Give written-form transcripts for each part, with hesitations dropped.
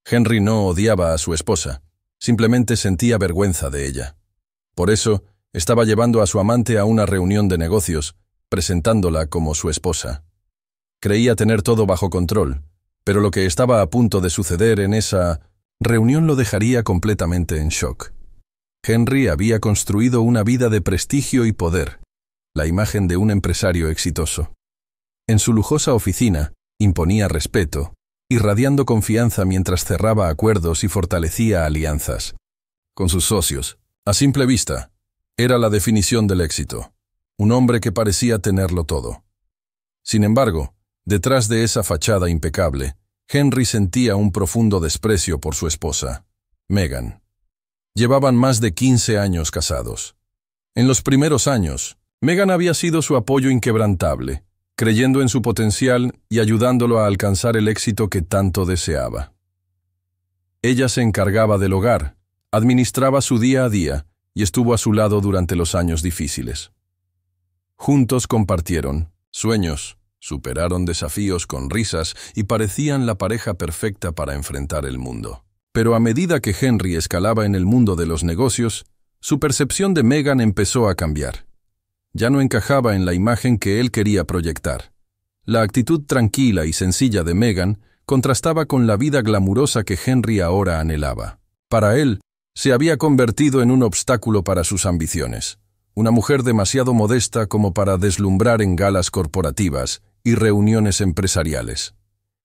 Henry no odiaba a su esposa, simplemente sentía vergüenza de ella. Por eso, estaba llevando a su amante a una reunión de negocios, presentándola como su esposa. Creía tener todo bajo control, pero lo que estaba a punto de suceder en esa reunión lo dejaría completamente en shock. Henry había construido una vida de prestigio y poder, la imagen de un empresario exitoso. En su lujosa oficina, imponía respeto, irradiando confianza mientras cerraba acuerdos y fortalecía alianzas con sus socios. A simple vista, era la definición del éxito, un hombre que parecía tenerlo todo. Sin embargo, detrás de esa fachada impecable, Henry sentía un profundo desprecio por su esposa, Meghan. Llevaban más de 15 años casados. En los primeros años, Meghan había sido su apoyo inquebrantable, creyendo en su potencial y ayudándolo a alcanzar el éxito que tanto deseaba. Ella se encargaba del hogar, administraba su día a día y estuvo a su lado durante los años difíciles. Juntos compartieron sueños, superaron desafíos con risas y parecían la pareja perfecta para enfrentar el mundo. Pero a medida que Henry escalaba en el mundo de los negocios, su percepción de Meghan empezó a cambiar. Ya no encajaba en la imagen que él quería proyectar. La actitud tranquila y sencilla de Meghan contrastaba con la vida glamurosa que Henry ahora anhelaba. Para él, se había convertido en un obstáculo para sus ambiciones. Una mujer demasiado modesta como para deslumbrar en galas corporativas y reuniones empresariales.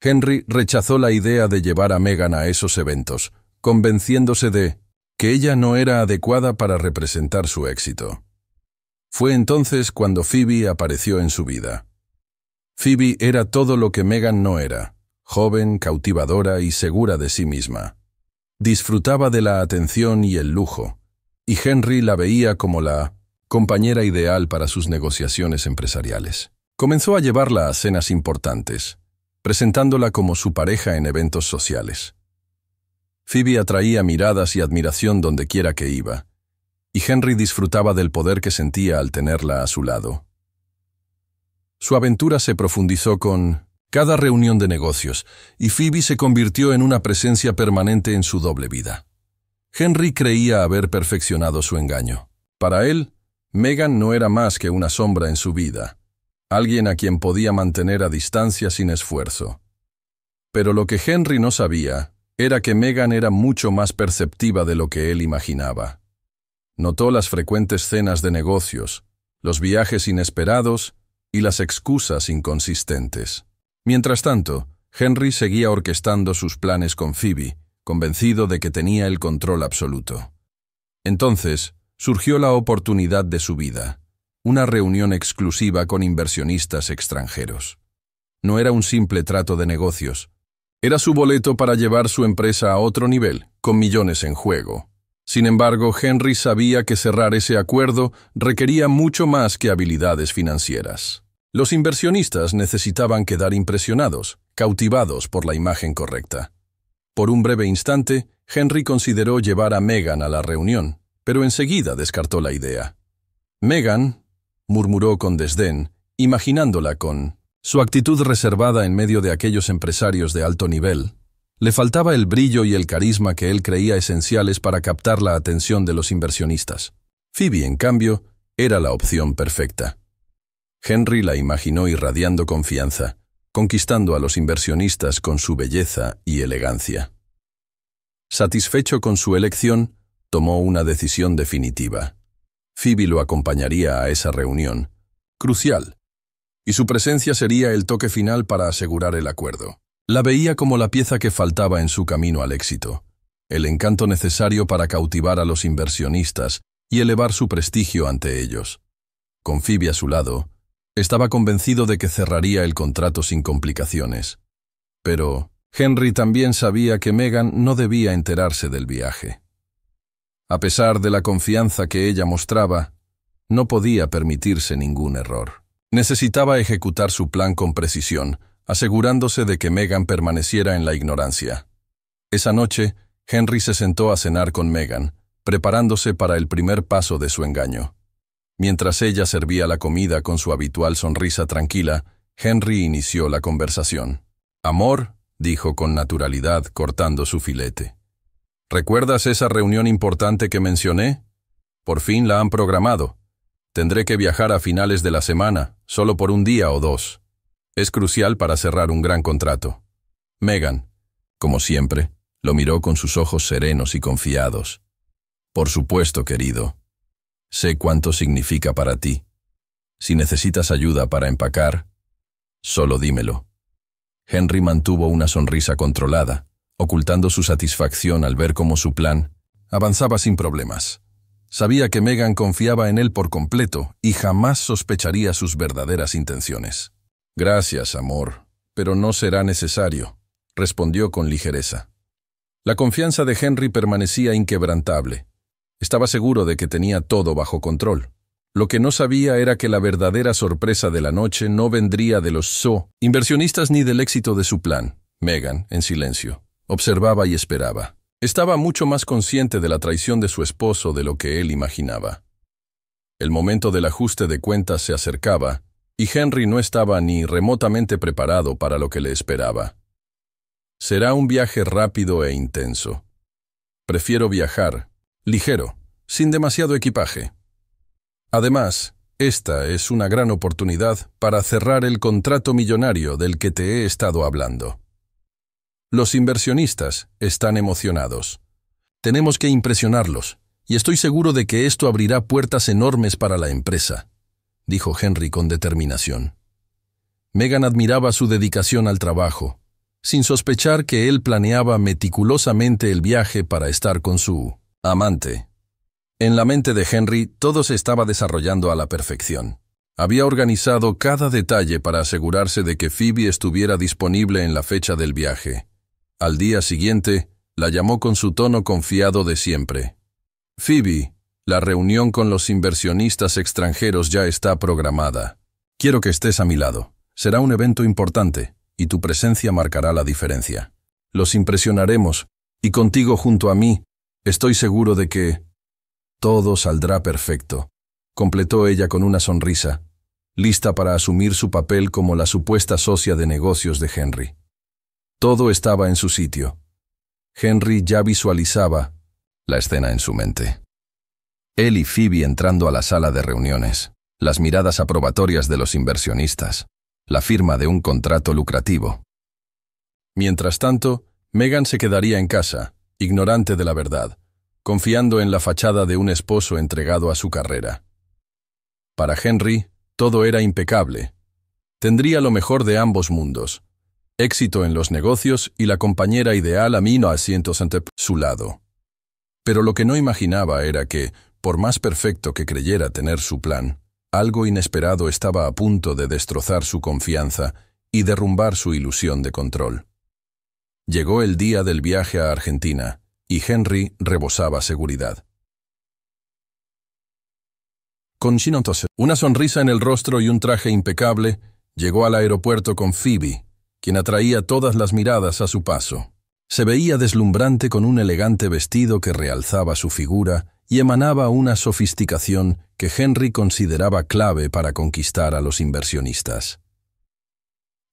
Henry rechazó la idea de llevar a Meghan a esos eventos, convenciéndose de que ella no era adecuada para representar su éxito. Fue entonces cuando Phoebe apareció en su vida. Phoebe era todo lo que Meghan no era, joven, cautivadora y segura de sí misma. Disfrutaba de la atención y el lujo, y Henry la veía como la compañera ideal para sus negociaciones empresariales. Comenzó a llevarla a cenas importantes, presentándola como su pareja en eventos sociales. Phoebe atraía miradas y admiración dondequiera que iba, y Henry disfrutaba del poder que sentía al tenerla a su lado. Su aventura se profundizó con cada reunión de negocios, y Phoebe se convirtió en una presencia permanente en su doble vida. Henry creía haber perfeccionado su engaño. Para él, Meghan no era más que una sombra en su vida, alguien a quien podía mantener a distancia sin esfuerzo. Pero lo que Henry no sabía era que Meghan era mucho más perceptiva de lo que él imaginaba. Notó las frecuentes cenas de negocios, los viajes inesperados y las excusas inconsistentes. Mientras tanto, Henry seguía orquestando sus planes con Phoebe, convencido de que tenía el control absoluto. Entonces, surgió la oportunidad de su vida, una reunión exclusiva con inversionistas extranjeros. No era un simple trato de negocios, era su boleto para llevar su empresa a otro nivel, con millones en juego. Sin embargo, Henry sabía que cerrar ese acuerdo requería mucho más que habilidades financieras. Los inversionistas necesitaban quedar impresionados, cautivados por la imagen correcta. Por un breve instante, Henry consideró llevar a Meghan a la reunión, pero enseguida descartó la idea. Meghan, murmuró con desdén, imaginándola con su actitud reservada en medio de aquellos empresarios de alto nivel. Le faltaba el brillo y el carisma que él creía esenciales para captar la atención de los inversionistas. Phoebe, en cambio, era la opción perfecta. Henry la imaginó irradiando confianza, conquistando a los inversionistas con su belleza y elegancia. Satisfecho con su elección, tomó una decisión definitiva. Phoebe lo acompañaría a esa reunión, crucial, y su presencia sería el toque final para asegurar el acuerdo. La veía como la pieza que faltaba en su camino al éxito, el encanto necesario para cautivar a los inversionistas y elevar su prestigio ante ellos. Con Phoebe a su lado, estaba convencido de que cerraría el contrato sin complicaciones. Pero Henry también sabía que Meghan no debía enterarse del viaje. A pesar de la confianza que ella mostraba, no podía permitirse ningún error. Necesitaba ejecutar su plan con precisión, asegurándose de que Meghan permaneciera en la ignorancia. Esa noche, Henry se sentó a cenar con Meghan, preparándose para el primer paso de su engaño. Mientras ella servía la comida con su habitual sonrisa tranquila, Henry inició la conversación. «Amor», dijo con naturalidad, cortando su filete. ¿Recuerdas esa reunión importante que mencioné? Por fin la han programado. Tendré que viajar a finales de la semana, solo por un día o dos. Es crucial para cerrar un gran contrato. Megan, como siempre, lo miró con sus ojos serenos y confiados. Por supuesto, querido. Sé cuánto significa para ti. Si necesitas ayuda para empacar, solo dímelo. Henry mantuvo una sonrisa controlada, ocultando su satisfacción al ver cómo su plan avanzaba sin problemas. Sabía que Megan confiaba en él por completo y jamás sospecharía sus verdaderas intenciones. Gracias, amor, pero no será necesario, respondió con ligereza. La confianza de Henry permanecía inquebrantable. Estaba seguro de que tenía todo bajo control. Lo que no sabía era que la verdadera sorpresa de la noche no vendría de los inversionistas ni del éxito de su plan. Megan, en silencio, observaba y esperaba. Estaba mucho más consciente de la traición de su esposo de lo que él imaginaba. El momento del ajuste de cuentas se acercaba, y Henry no estaba ni remotamente preparado para lo que le esperaba. Será un viaje rápido e intenso. Prefiero viajar, ligero, sin demasiado equipaje. Además, esta es una gran oportunidad para cerrar el contrato millonario del que te he estado hablando. Los inversionistas están emocionados. Tenemos que impresionarlos, y estoy seguro de que esto abrirá puertas enormes para la empresa, dijo Henry con determinación. Megan admiraba su dedicación al trabajo, sin sospechar que él planeaba meticulosamente el viaje para estar con su amante. En la mente de Henry todo se estaba desarrollando a la perfección. Había organizado cada detalle para asegurarse de que Phoebe estuviera disponible en la fecha del viaje. Al día siguiente, la llamó con su tono confiado de siempre. Phoebe, la reunión con los inversionistas extranjeros ya está programada. Quiero que estés a mi lado. Será un evento importante, y tu presencia marcará la diferencia. Los impresionaremos, y contigo junto a mí, estoy seguro de que todo saldrá perfecto, completó ella con una sonrisa, lista para asumir su papel como la supuesta socia de negocios de Henry. Todo estaba en su sitio. Henry ya visualizaba la escena en su mente. Él y Phoebe entrando a la sala de reuniones, las miradas aprobatorias de los inversionistas, la firma de un contrato lucrativo. Mientras tanto, Megan se quedaría en casa, ignorante de la verdad, confiando en la fachada de un esposo entregado a su carrera. Para Henry, todo era impecable. Tendría lo mejor de ambos mundos, éxito en los negocios y la compañera ideal amino asientos ante su lado. Pero lo que no imaginaba era que, por más perfecto que creyera tener su plan, algo inesperado estaba a punto de destrozar su confianza y derrumbar su ilusión de control. Llegó el día del viaje a Argentina, y Henry rebosaba seguridad. Con una sonrisa en el rostro y un traje impecable, llegó al aeropuerto con Phoebe, quien atraía todas las miradas a su paso. Se veía deslumbrante con un elegante vestido que realzaba su figura y emanaba una sofisticación que Henry consideraba clave para conquistar a los inversionistas.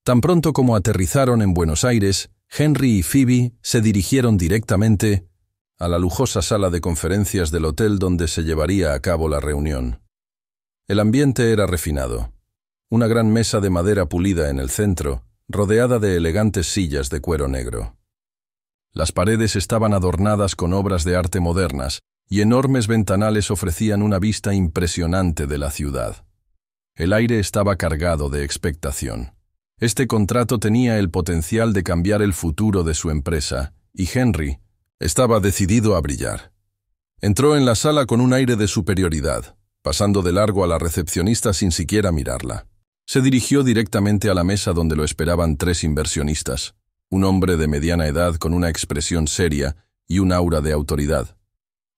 Tan pronto como aterrizaron en Buenos Aires, Henry y Phoebe se dirigieron directamente a la lujosa sala de conferencias del hotel donde se llevaría a cabo la reunión. El ambiente era refinado. Una gran mesa de madera pulida en el centro, rodeada de elegantes sillas de cuero negro. Las paredes estaban adornadas con obras de arte modernas y enormes ventanales ofrecían una vista impresionante de la ciudad. El aire estaba cargado de expectación. Este contrato tenía el potencial de cambiar el futuro de su empresa, y Henry estaba decidido a brillar. Entró en la sala con un aire de superioridad, pasando de largo a la recepcionista sin siquiera mirarla. Se dirigió directamente a la mesa donde lo esperaban 3 inversionistas, un hombre de mediana edad con una expresión seria y un aura de autoridad,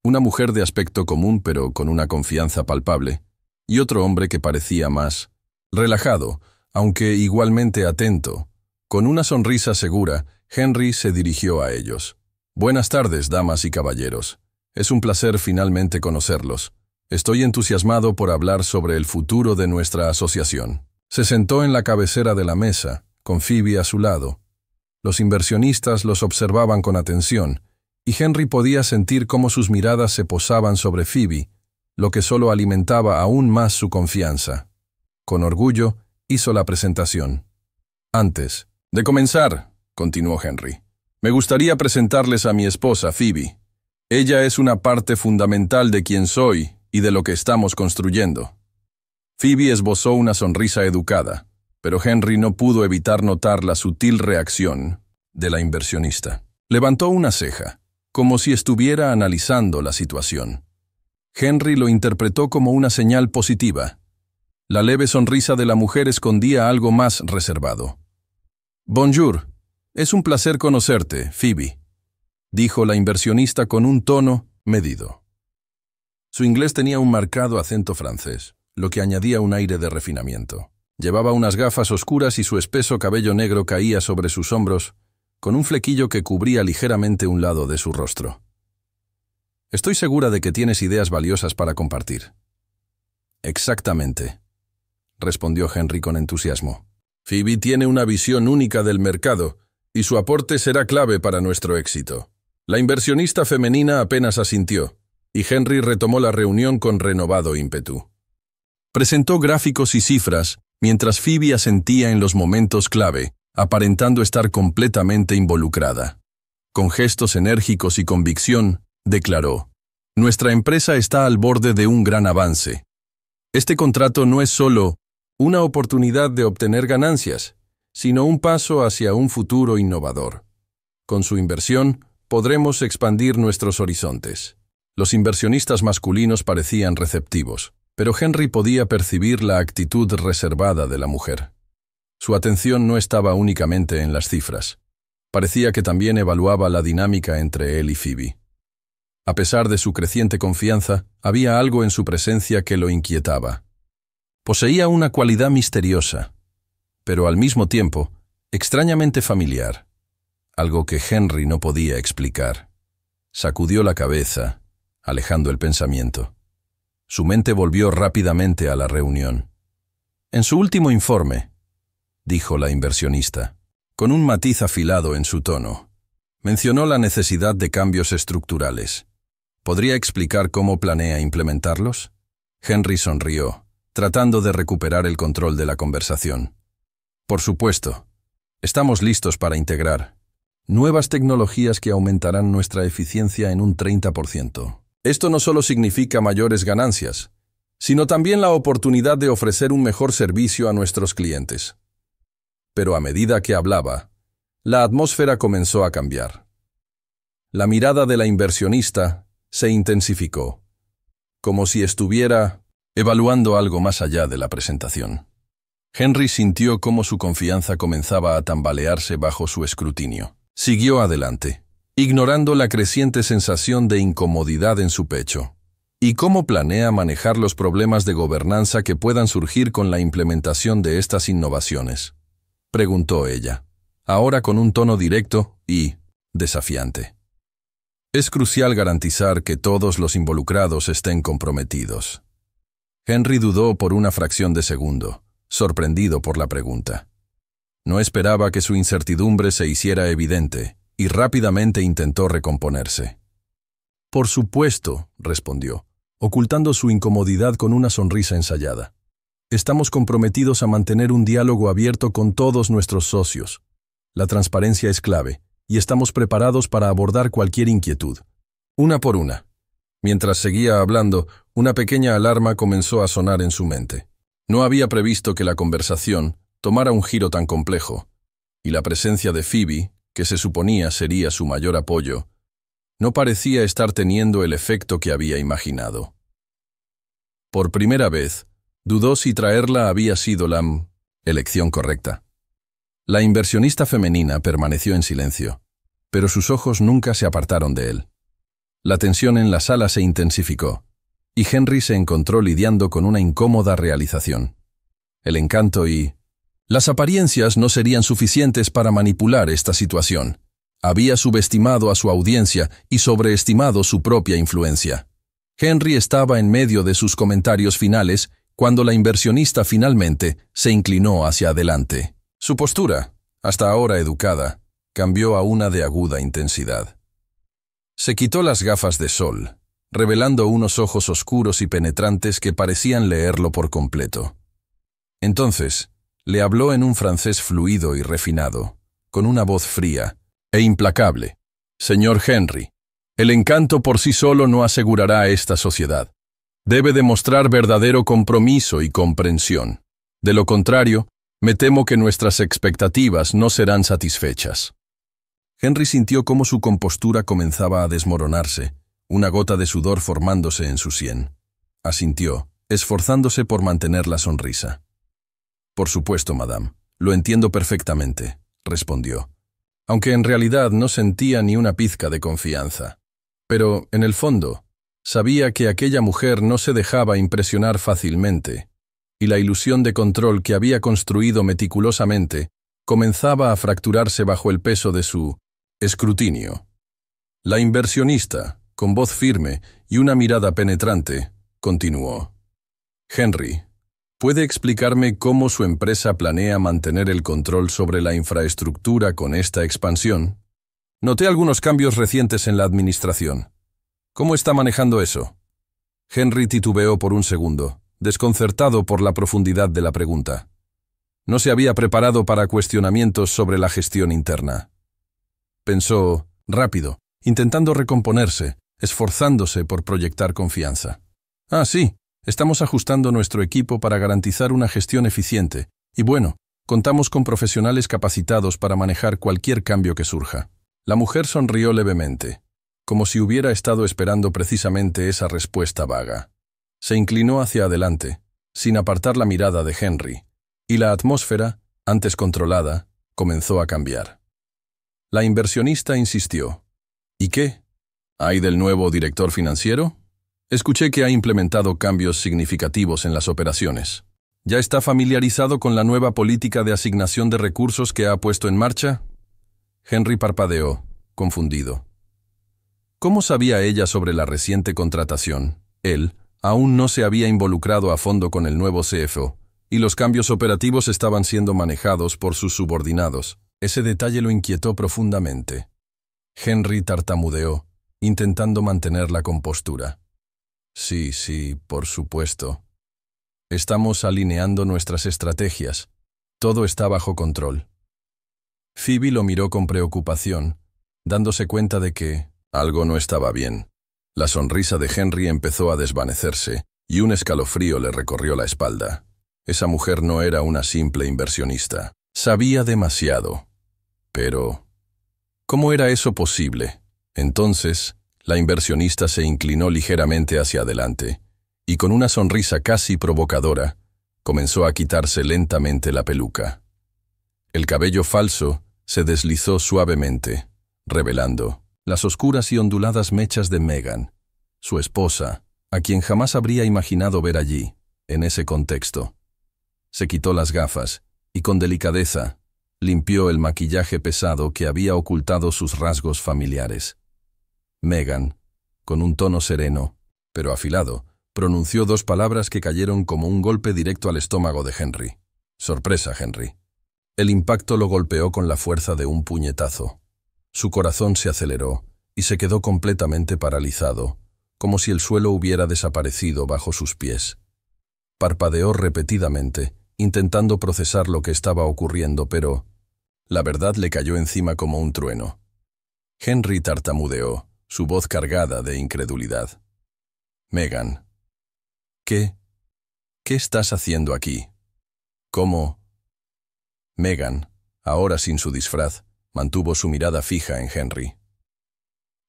una mujer de aspecto común pero con una confianza palpable, y otro hombre que parecía más relajado, aunque igualmente atento. Con una sonrisa segura, Henry se dirigió a ellos. Buenas tardes, damas y caballeros. Es un placer finalmente conocerlos. Estoy entusiasmado por hablar sobre el futuro de nuestra asociación. Se sentó en la cabecera de la mesa, con Phoebe a su lado. Los inversionistas los observaban con atención, y Henry podía sentir cómo sus miradas se posaban sobre Phoebe, lo que solo alimentaba aún más su confianza. Con orgullo, hizo la presentación. «Antes de comenzar», continuó Henry, «me gustaría presentarles a mi esposa, Phoebe. Ella es una parte fundamental de quién soy y de lo que estamos construyendo». Phoebe esbozó una sonrisa educada, pero Henry no pudo evitar notar la sutil reacción de la inversionista. Levantó una ceja, como si estuviera analizando la situación. Henry lo interpretó como una señal positiva. La leve sonrisa de la mujer escondía algo más reservado. «Bonjour, es un placer conocerte, Phoebe», dijo la inversionista con un tono medido. Su inglés tenía un marcado acento francés, lo que añadía un aire de refinamiento. Llevaba unas gafas oscuras y su espeso cabello negro caía sobre sus hombros, con un flequillo que cubría ligeramente un lado de su rostro. «Estoy segura de que tienes ideas valiosas para compartir». «Exactamente», respondió Henry con entusiasmo. «Phoebe tiene una visión única del mercado, y su aporte será clave para nuestro éxito». La inversionista femenina apenas asintió, y Henry retomó la reunión con renovado ímpetu. Presentó gráficos y cifras, mientras Phoebe asentía en los momentos clave, aparentando estar completamente involucrada. Con gestos enérgicos y convicción, declaró: «Nuestra empresa está al borde de un gran avance. Este contrato no es solo una oportunidad de obtener ganancias, sino un paso hacia un futuro innovador. Con su inversión, podremos expandir nuestros horizontes». Los inversionistas masculinos parecían receptivos, pero Henry podía percibir la actitud reservada de la mujer. Su atención no estaba únicamente en las cifras. Parecía que también evaluaba la dinámica entre él y Phoebe. A pesar de su creciente confianza, había algo en su presencia que lo inquietaba. Poseía una cualidad misteriosa, pero al mismo tiempo, extrañamente familiar, algo que Henry no podía explicar. Sacudió la cabeza, alejando el pensamiento. Su mente volvió rápidamente a la reunión. «En su último informe», dijo la inversionista, con un matiz afilado en su tono, mencionó la necesidad de cambios estructurales. ¿Podría explicar cómo planea implementarlos? Henry sonrió, tratando de recuperar el control de la conversación. «Por supuesto. Estamos listos para integrar nuevas tecnologías que aumentarán nuestra eficiencia en un 30%. Esto no solo significa mayores ganancias, sino también la oportunidad de ofrecer un mejor servicio a nuestros clientes». Pero a medida que hablaba, la atmósfera comenzó a cambiar. La mirada de la inversionista se intensificó, como si estuviera evaluando algo más allá de la presentación. Henry sintió cómo su confianza comenzaba a tambalearse bajo su escrutinio. Siguió adelante, ignorando la creciente sensación de incomodidad en su pecho. ¿Y cómo planea manejar los problemas de gobernanza que puedan surgir con la implementación de estas innovaciones?, preguntó ella, ahora con un tono directo y desafiante. «Es crucial garantizar que todos los involucrados estén comprometidos». Henry dudó por una fracción de segundo, sorprendido por la pregunta. No esperaba que su incertidumbre se hiciera evidente, y rápidamente intentó recomponerse. «Por supuesto», respondió, ocultando su incomodidad con una sonrisa ensayada. «Estamos comprometidos a mantener un diálogo abierto con todos nuestros socios. La transparencia es clave, y estamos preparados para abordar cualquier inquietud». Una por una. Mientras seguía hablando, una pequeña alarma comenzó a sonar en su mente. No había previsto que la conversación tomara un giro tan complejo, y la presencia de Phoebe, que se suponía sería su mayor apoyo, no parecía estar teniendo el efecto que había imaginado. Por primera vez, dudó si traerla había sido la elección correcta. La inversionista femenina permaneció en silencio, pero sus ojos nunca se apartaron de él. La tensión en la sala se intensificó, y Henry se encontró lidiando con una incómoda realización. El encanto y las apariencias no serían suficientes para manipular esta situación. Había subestimado a su audiencia y sobreestimado su propia influencia. Henry estaba en medio de sus comentarios finales cuando la inversionista finalmente se inclinó hacia adelante. Su postura, hasta ahora educada, cambió a una de aguda intensidad. Se quitó las gafas de sol, revelando unos ojos oscuros y penetrantes que parecían leerlo por completo. Entonces, le habló en un francés fluido y refinado, con una voz fría e implacable. Señor Henry, el encanto por sí solo no asegurará a esta sociedad. Debe demostrar verdadero compromiso y comprensión. De lo contrario, me temo que nuestras expectativas no serán satisfechas. Henry sintió cómo su compostura comenzaba a desmoronarse, una gota de sudor formándose en su sien. Asintió, esforzándose por mantener la sonrisa. Por supuesto, madame, lo entiendo perfectamente, respondió, aunque en realidad no sentía ni una pizca de confianza. Pero, en el fondo, sabía que aquella mujer no se dejaba impresionar fácilmente, y la ilusión de control que había construido meticulosamente comenzaba a fracturarse bajo el peso de su escrutinio. La inversionista, con voz firme y una mirada penetrante, continuó. Henry, ¿puede explicarme cómo su empresa planea mantener el control sobre la infraestructura con esta expansión? Noté algunos cambios recientes en la administración. ¿Cómo está manejando eso? Henry titubeó por un segundo, desconcertado por la profundidad de la pregunta. No se había preparado para cuestionamientos sobre la gestión interna. Pensó, rápido, intentando recomponerse, esforzándose por proyectar confianza. Ah, sí, estamos ajustando nuestro equipo para garantizar una gestión eficiente, y bueno, contamos con profesionales capacitados para manejar cualquier cambio que surja. La mujer sonrió levemente, como si hubiera estado esperando precisamente esa respuesta vaga. Se inclinó hacia adelante, sin apartar la mirada de Henry, y la atmósfera, antes controlada, comenzó a cambiar. La inversionista insistió. ¿Y qué? ¿Hay del nuevo director financiero? Escuché que ha implementado cambios significativos en las operaciones. ¿Ya está familiarizado con la nueva política de asignación de recursos que ha puesto en marcha? Henry parpadeó, confundido. ¿Cómo sabía ella sobre la reciente contratación? Él aún no se había involucrado a fondo con el nuevo CFO, y los cambios operativos estaban siendo manejados por sus subordinados. Ese detalle lo inquietó profundamente. Henry tartamudeó, intentando mantener la compostura. Sí, por supuesto. Estamos alineando nuestras estrategias. Todo está bajo control. Phoebe lo miró con preocupación, dándose cuenta de que algo no estaba bien. La sonrisa de Henry empezó a desvanecerse y un escalofrío le recorrió la espalda. Esa mujer no era una simple inversionista. Sabía demasiado. Pero, ¿cómo era eso posible? Entonces, la inversionista se inclinó ligeramente hacia adelante y con una sonrisa casi provocadora, comenzó a quitarse lentamente la peluca. El cabello falso se deslizó suavemente, revelando las oscuras y onduladas mechas de Megan, su esposa, a quien jamás habría imaginado ver allí, en ese contexto. Se quitó las gafas y con delicadeza limpió el maquillaje pesado que había ocultado sus rasgos familiares. Megan, con un tono sereno, pero afilado, pronunció dos palabras que cayeron como un golpe directo al estómago de Henry. Sorpresa, Henry. El impacto lo golpeó con la fuerza de un puñetazo. Su corazón se aceleró y se quedó completamente paralizado, como si el suelo hubiera desaparecido bajo sus pies. Parpadeó repetidamente, intentando procesar lo que estaba ocurriendo, pero la verdad le cayó encima como un trueno. Henry tartamudeó, su voz cargada de incredulidad. Megan, ¿qué estás haciendo aquí? ¿Cómo? Megan, ahora sin su disfraz, mantuvo su mirada fija en Henry.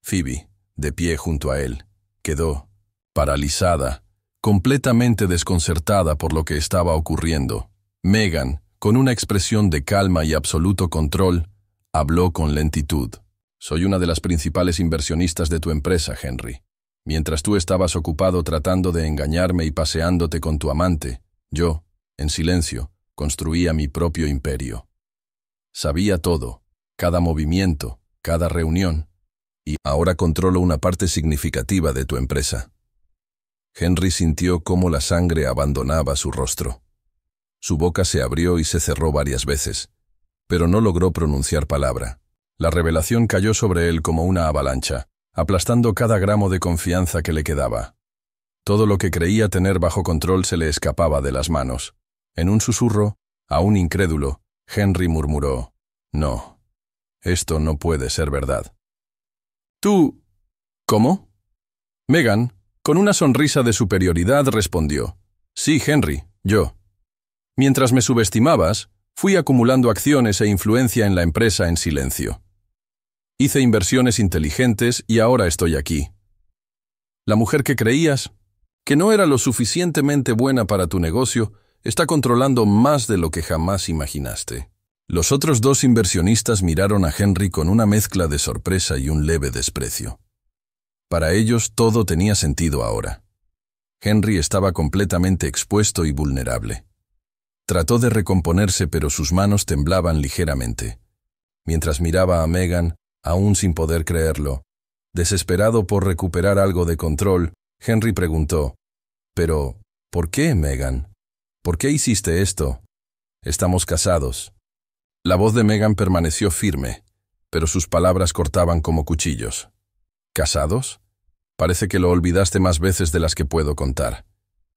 Phoebe, de pie junto a él, quedó paralizada, completamente desconcertada por lo que estaba ocurriendo. Megan, con una expresión de calma y absoluto control, habló con lentitud. Soy una de las principales inversionistas de tu empresa, Henry. Mientras tú estabas ocupado tratando de engañarme y paseándote con tu amante, yo, en silencio, construía mi propio imperio. Sabía todo, cada movimiento, cada reunión, y ahora controlo una parte significativa de tu empresa. Henry sintió cómo la sangre abandonaba su rostro. Su boca se abrió y se cerró varias veces, pero no logró pronunciar palabra. La revelación cayó sobre él como una avalancha, aplastando cada gramo de confianza que le quedaba. Todo lo que creía tener bajo control se le escapaba de las manos. En un susurro, aún incrédulo, Henry murmuró: «No, esto no puede ser verdad». «¿Tú? ¿Cómo?» Megan, con una sonrisa de superioridad, respondió: «Sí, Henry, yo. Mientras me subestimabas, fui acumulando acciones e influencia en la empresa en silencio. Hice inversiones inteligentes y ahora estoy aquí. La mujer que creías, que no era lo suficientemente buena para tu negocio, está controlando más de lo que jamás imaginaste». Los otros dos inversionistas miraron a Henry con una mezcla de sorpresa y un leve desprecio. Para ellos todo tenía sentido ahora. Henry estaba completamente expuesto y vulnerable. Trató de recomponerse, pero sus manos temblaban ligeramente. Mientras miraba a Megan, aún sin poder creerlo, desesperado por recuperar algo de control, Henry preguntó: «¿Pero por qué, Megan? ¿Por qué hiciste esto? Estamos casados». La voz de Megan permaneció firme, pero sus palabras cortaban como cuchillos. «¿Casados? Parece que lo olvidaste más veces de las que puedo contar.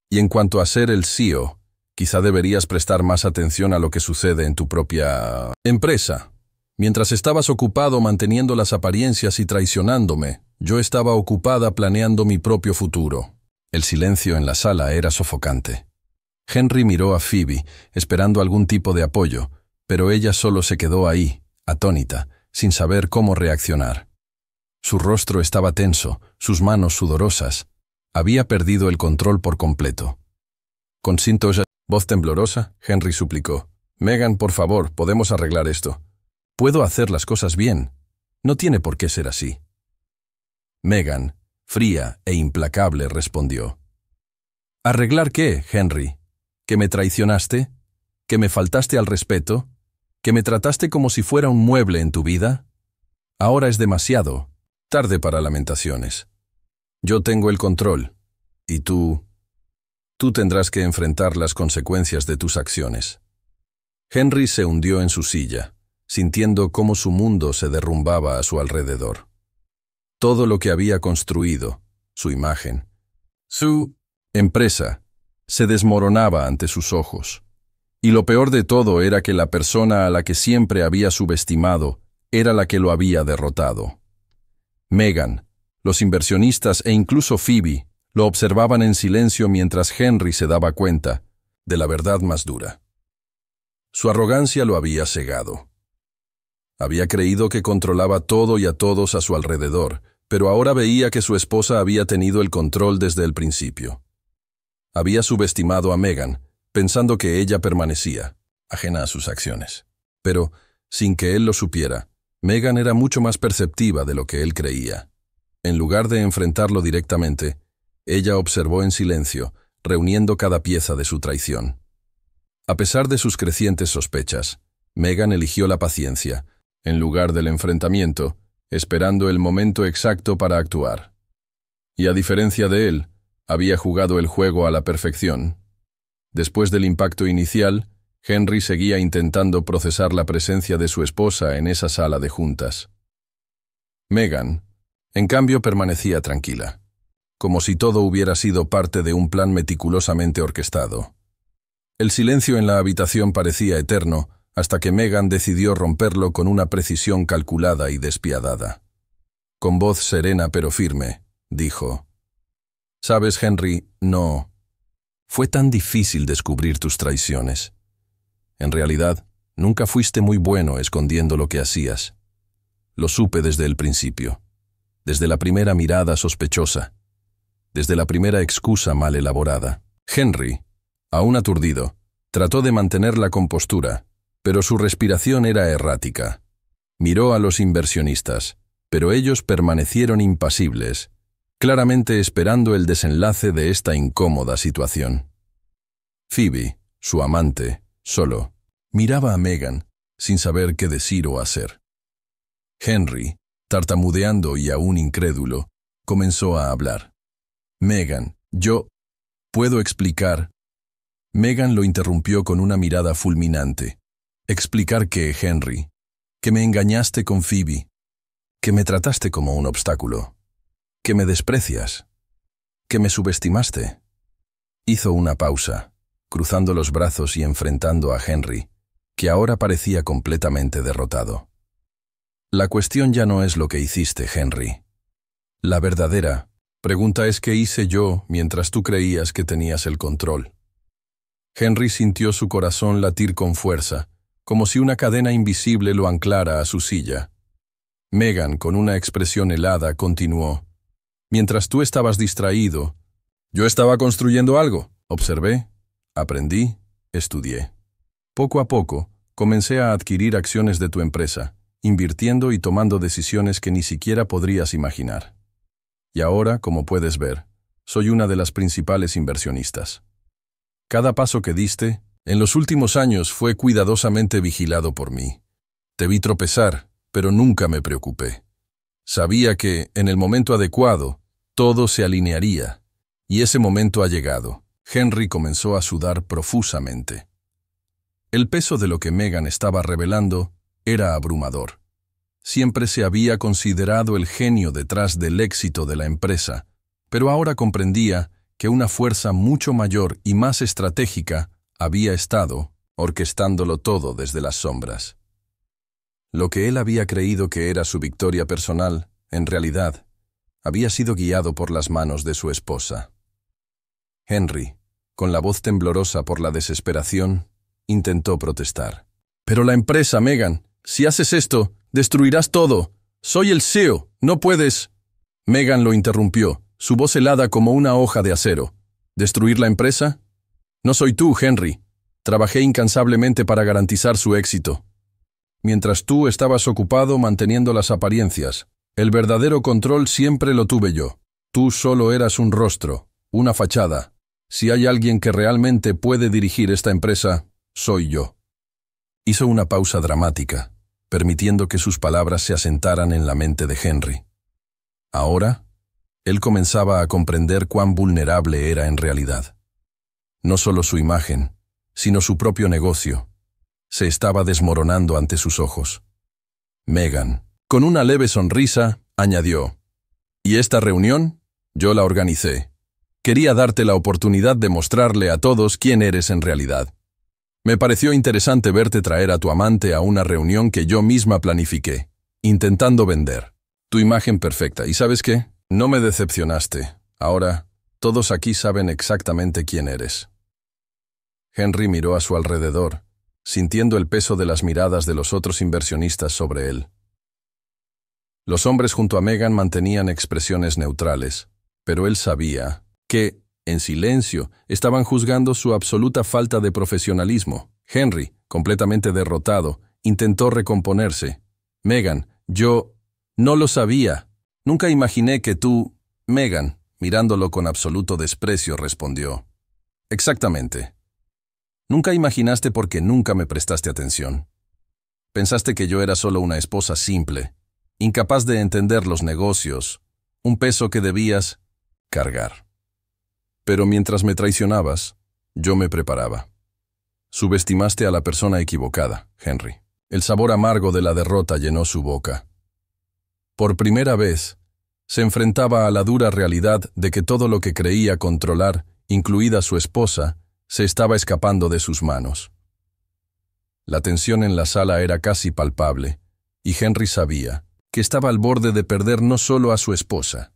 Y en cuanto a ser el CEO, quizá deberías prestar más atención a lo que sucede en tu propia empresa. Mientras estabas ocupado manteniendo las apariencias y traicionándome, yo estaba ocupada planeando mi propio futuro». El silencio en la sala era sofocante. Henry miró a Phoebe, esperando algún tipo de apoyo, pero ella solo se quedó ahí, atónita, sin saber cómo reaccionar. Su rostro estaba tenso, sus manos sudorosas. Había perdido el control por completo. Con voz temblorosa, Henry suplicó: «Megan, por favor, podemos arreglar esto. Puedo hacer las cosas bien. No tiene por qué ser así». Megan, fría e implacable, respondió: «¿Arreglar qué, Henry? ¿Que me traicionaste? ¿Que me faltaste al respeto? ¿Que me trataste como si fuera un mueble en tu vida? Ahora es demasiado tarde para lamentaciones. Yo tengo el control, y tú tendrás que enfrentar las consecuencias de tus acciones». Henry se hundió en su silla, sintiendo cómo su mundo se derrumbaba a su alrededor. Todo lo que había construido, su imagen, su empresa, se desmoronaba ante sus ojos. Y lo peor de todo era que la persona a la que siempre había subestimado era la que lo había derrotado. Megan, los inversionistas e incluso Phoebe lo observaban en silencio mientras Henry se daba cuenta de la verdad más dura. Su arrogancia lo había cegado. Había creído que controlaba todo y a todos a su alrededor, pero ahora veía que su esposa había tenido el control desde el principio. Había subestimado a Megan, pensando que ella permanecía, ajena a sus acciones. Pero, sin que él lo supiera, Megan era mucho más perceptiva de lo que él creía. En lugar de enfrentarlo directamente, ella observó en silencio, reuniendo cada pieza de su traición. A pesar de sus crecientes sospechas, Megan eligió la paciencia, en lugar del enfrentamiento, esperando el momento exacto para actuar. Y a diferencia de él, había jugado el juego a la perfección. Después del impacto inicial, Henry seguía intentando procesar la presencia de su esposa en esa sala de juntas. Megan, en cambio, permanecía tranquila, como si todo hubiera sido parte de un plan meticulosamente orquestado. El silencio en la habitación parecía eterno, hasta que Megan decidió romperlo con una precisión calculada y despiadada. Con voz serena pero firme, dijo: «Sabes, Henry, no. Fue tan difícil descubrir tus traiciones. En realidad, nunca fuiste muy bueno escondiendo lo que hacías. Lo supe desde el principio, desde la primera mirada sospechosa, desde la primera excusa mal elaborada». Henry, aún aturdido, trató de mantener la compostura, pero su respiración era errática. Miró a los inversionistas, pero ellos permanecieron impasibles, claramente esperando el desenlace de esta incómoda situación. Phoebe, su amante, solo, miraba a Megan, sin saber qué decir o hacer. Henry, tartamudeando y aún incrédulo, comenzó a hablar. «Megan, yo puedo explicar». Megan lo interrumpió con una mirada fulminante. «¿Explicar qué, Henry? que me engañaste con Phoebe, que me trataste como un obstáculo, que me desprecias, que me subestimaste. Hizo una pausa, cruzando los brazos y enfrentando a Henry, que ahora parecía completamente derrotado. La cuestión ya no es lo que hiciste, Henry. La verdadera pregunta es qué hice yo mientras tú creías que tenías el control. Henry sintió su corazón latir con fuerza, como si una cadena invisible lo anclara a su silla. Megan, con una expresión helada, continuó. Mientras tú estabas distraído, yo estaba construyendo algo. Observé, aprendí, estudié. Poco a poco, comencé a adquirir acciones de tu empresa, invirtiendo y tomando decisiones que ni siquiera podrías imaginar. Y ahora, como puedes ver, soy una de las principales inversionistas. Cada paso que diste, en los últimos años, fue cuidadosamente vigilado por mí. Te vi tropezar, pero nunca me preocupé. Sabía que, en el momento adecuado, todo se alinearía, y ese momento ha llegado. Henry comenzó a sudar profusamente. El peso de lo que Megan estaba revelando era abrumador. Siempre se había considerado el genio detrás del éxito de la empresa, pero ahora comprendía que una fuerza mucho mayor y más estratégica había estado orquestándolo todo desde las sombras. Lo que él había creído que era su victoria personal, en realidad, había sido guiado por las manos de su esposa. Henry, con la voz temblorosa por la desesperación, intentó protestar. «Pero la empresa, Megan, si haces esto, destruirás todo. Soy el CEO, no puedes...» Megan lo interrumpió, su voz helada como una hoja de acero. ¿Destruir la empresa? No soy tú, Henry. Trabajé incansablemente para garantizar su éxito. Mientras tú estabas ocupado manteniendo las apariencias, el verdadero control siempre lo tuve yo. Tú solo eras un rostro, una fachada. Si hay alguien que realmente puede dirigir esta empresa, soy yo. Hizo una pausa dramática, permitiendo que sus palabras se asentaran en la mente de Henry. Ahora, él comenzaba a comprender cuán vulnerable era en realidad. No solo su imagen, sino su propio negocio, se estaba desmoronando ante sus ojos. Megan, con una leve sonrisa, añadió, «¿Y esta reunión? Yo la organicé. Quería darte la oportunidad de mostrarle a todos quién eres en realidad. Me pareció interesante verte traer a tu amante a una reunión que yo misma planifiqué, intentando vender. Tu imagen perfecta. ¿Y sabes qué? No me decepcionaste. Ahora, todos aquí saben exactamente quién eres». Henry miró a su alrededor, sintiendo el peso de las miradas de los otros inversionistas sobre él. Los hombres junto a Megan mantenían expresiones neutrales, pero él sabía que, en silencio, estaban juzgando su absoluta falta de profesionalismo. Henry, completamente derrotado, intentó recomponerse. «Megan, yo no lo sabía. Nunca imaginé que tú...» Megan, mirándolo con absoluto desprecio, respondió. «Exactamente. Nunca imaginaste porque nunca me prestaste atención. Pensaste que yo era solo una esposa simple, incapaz de entender los negocios, un peso que debías cargar. Pero mientras me traicionabas, yo me preparaba. Subestimaste a la persona equivocada, Henry». El sabor amargo de la derrota llenó su boca. Por primera vez, se enfrentaba a la dura realidad de que todo lo que creía controlar, incluida su esposa, se estaba escapando de sus manos. La tensión en la sala era casi palpable, y Henry sabía que estaba al borde de perder no solo a su esposa,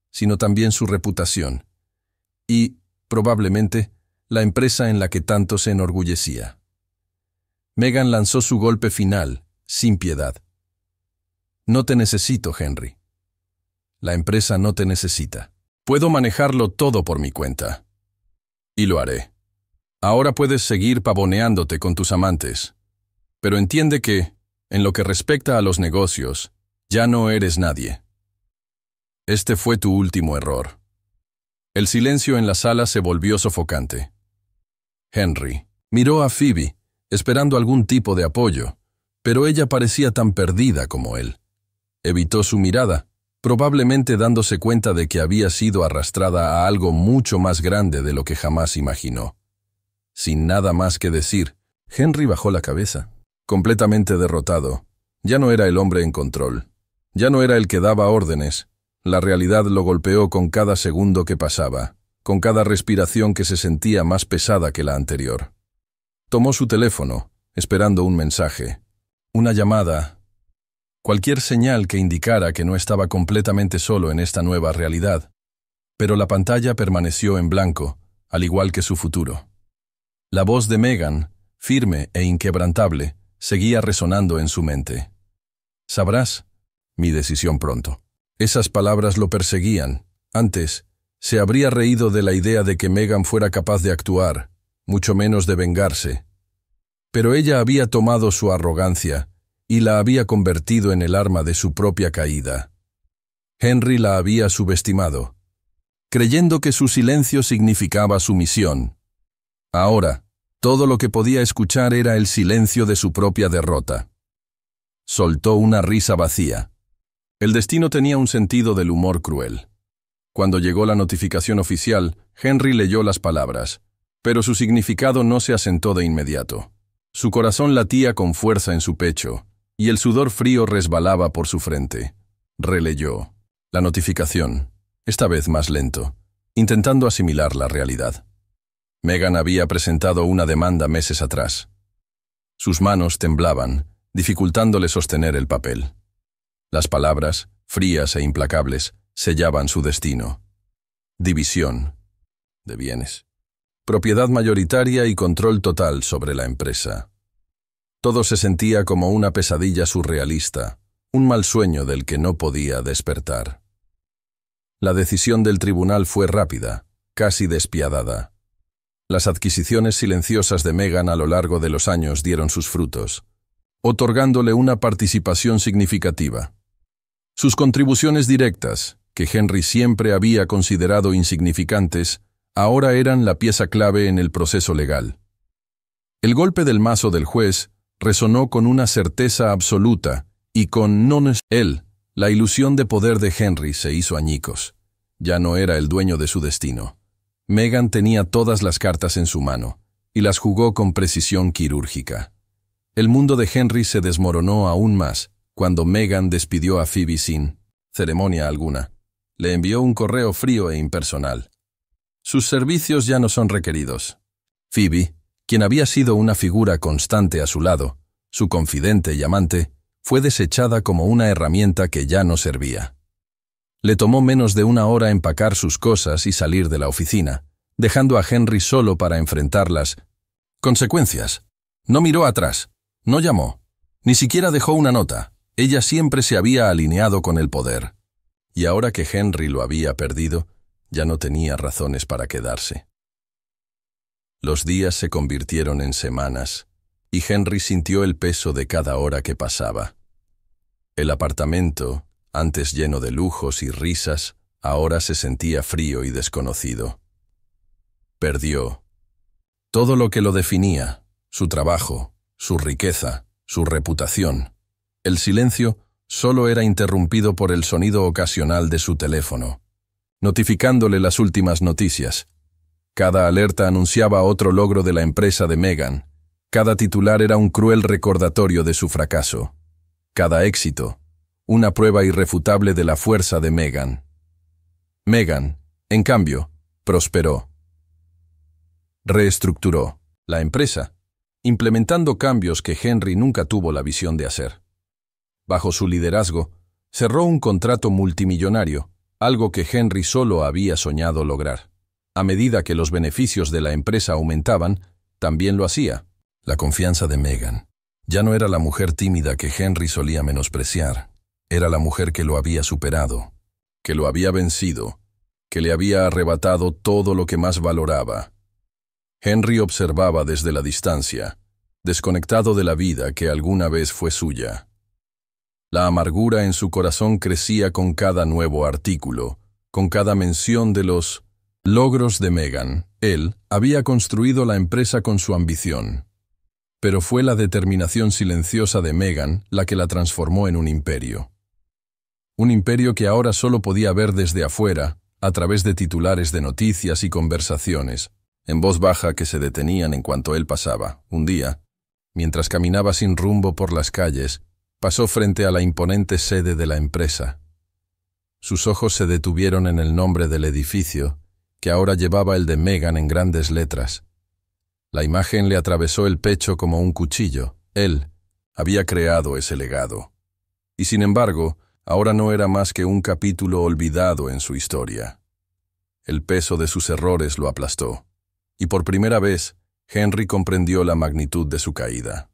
sino también su reputación, y, probablemente, la empresa en la que tanto se enorgullecía. Megan lanzó su golpe final, sin piedad. «No te necesito, Henry. La empresa no te necesita. Puedo manejarlo todo por mi cuenta. Y lo haré. Ahora puedes seguir pavoneándote con tus amantes, pero entiende que, en lo que respecta a los negocios, ya no eres nadie. Este fue tu último error». El silencio en la sala se volvió sofocante. Henry miró a Phoebe, esperando algún tipo de apoyo, pero ella parecía tan perdida como él. Evitó su mirada, probablemente dándose cuenta de que había sido arrastrada a algo mucho más grande de lo que jamás imaginó. Sin nada más que decir, Henry bajó la cabeza. Completamente derrotado, Ya no era el hombre en control. Ya no era el que daba órdenes. La realidad lo golpeó con cada segundo que pasaba, con cada respiración que se sentía más pesada que la anterior. Tomó su teléfono, esperando un mensaje, una llamada, cualquier señal que indicara que no estaba completamente solo en esta nueva realidad. Pero la pantalla permaneció en blanco, al igual que su futuro. La voz de Megan, firme e inquebrantable, seguía resonando en su mente. «Sabrás mi decisión pronto». Esas palabras lo perseguían. Antes, se habría reído de la idea de que Megan fuera capaz de actuar, mucho menos de vengarse. Pero ella había tomado su arrogancia y la había convertido en el arma de su propia caída. Henry la había subestimado, creyendo que su silencio significaba sumisión. Ahora, todo lo que podía escuchar era el silencio de su propia derrota. Soltó una risa vacía. El destino tenía un sentido del humor cruel. Cuando llegó la notificación oficial, Henry leyó las palabras, pero su significado no se asentó de inmediato. Su corazón latía con fuerza en su pecho, y el sudor frío resbalaba por su frente. Releyó la notificación, esta vez más lento, intentando asimilar la realidad. Megan había presentado una demanda meses atrás. Sus manos temblaban, dificultándole sostener el papel. Las palabras, frías e implacables, sellaban su destino. División de bienes. Propiedad mayoritaria y control total sobre la empresa. Todo se sentía como una pesadilla surrealista, un mal sueño del que no podía despertar. La decisión del tribunal fue rápida, casi despiadada. Las adquisiciones silenciosas de Megan a lo largo de los años dieron sus frutos, otorgándole una participación significativa. Sus contribuciones directas, que Henry siempre había considerado insignificantes, ahora eran la pieza clave en el proceso legal. El golpe del mazo del juez resonó con una certeza absoluta y con él, la ilusión de poder de Henry se hizo añicos. Ya no era el dueño de su destino. Megan tenía todas las cartas en su mano, y las jugó con precisión quirúrgica. El mundo de Henry se desmoronó aún más cuando Megan despidió a Phoebe sin ceremonia alguna. Le envió un correo frío e impersonal. Sus servicios ya no son requeridos. Phoebe, quien había sido una figura constante a su lado, su confidente y amante, fue desechada como una herramienta que ya no servía. Le tomó menos de una hora empacar sus cosas y salir de la oficina, dejando a Henry solo para enfrentar las consecuencias. No miró atrás, no llamó, ni siquiera dejó una nota. Ella siempre se había alineado con el poder. Y ahora que Henry lo había perdido, ya no tenía razones para quedarse. Los días se convirtieron en semanas, y Henry sintió el peso de cada hora que pasaba. El apartamento, antes lleno de lujos y risas, ahora se sentía frío y desconocido. Perdió todo lo que lo definía, su trabajo, su riqueza, su reputación. El silencio solo era interrumpido por el sonido ocasional de su teléfono, notificándole las últimas noticias. Cada alerta anunciaba otro logro de la empresa de Megan. Cada titular era un cruel recordatorio de su fracaso. Cada éxito, una prueba irrefutable de la fuerza de Megan. Megan, en cambio, prosperó. Reestructuró la empresa, implementando cambios que Henry nunca tuvo la visión de hacer. Bajo su liderazgo, cerró un contrato multimillonario, algo que Henry solo había soñado lograr. A medida que los beneficios de la empresa aumentaban, también lo hacía. La confianza de Megan. Ya no era la mujer tímida que Henry solía menospreciar. Era la mujer que lo había superado, que lo había vencido, que le había arrebatado todo lo que más valoraba. Henry observaba desde la distancia, desconectado de la vida que alguna vez fue suya. La amargura en su corazón crecía con cada nuevo artículo, con cada mención de los logros de Megan. Él había construido la empresa con su ambición, pero fue la determinación silenciosa de Megan la que la transformó en un imperio. Un imperio que ahora solo podía ver desde afuera, a través de titulares de noticias y conversaciones, en voz baja que se detenían en cuanto él pasaba. Un día, mientras caminaba sin rumbo por las calles, Pasó frente a la imponente sede de la empresa. Sus ojos se detuvieron en el nombre del edificio, que ahora llevaba el de Megan en grandes letras. La imagen le atravesó el pecho como un cuchillo. Él había creado ese legado. Y sin embargo, ahora no era más que un capítulo olvidado en su historia. El peso de sus errores lo aplastó, y por primera vez, Henry comprendió la magnitud de su caída.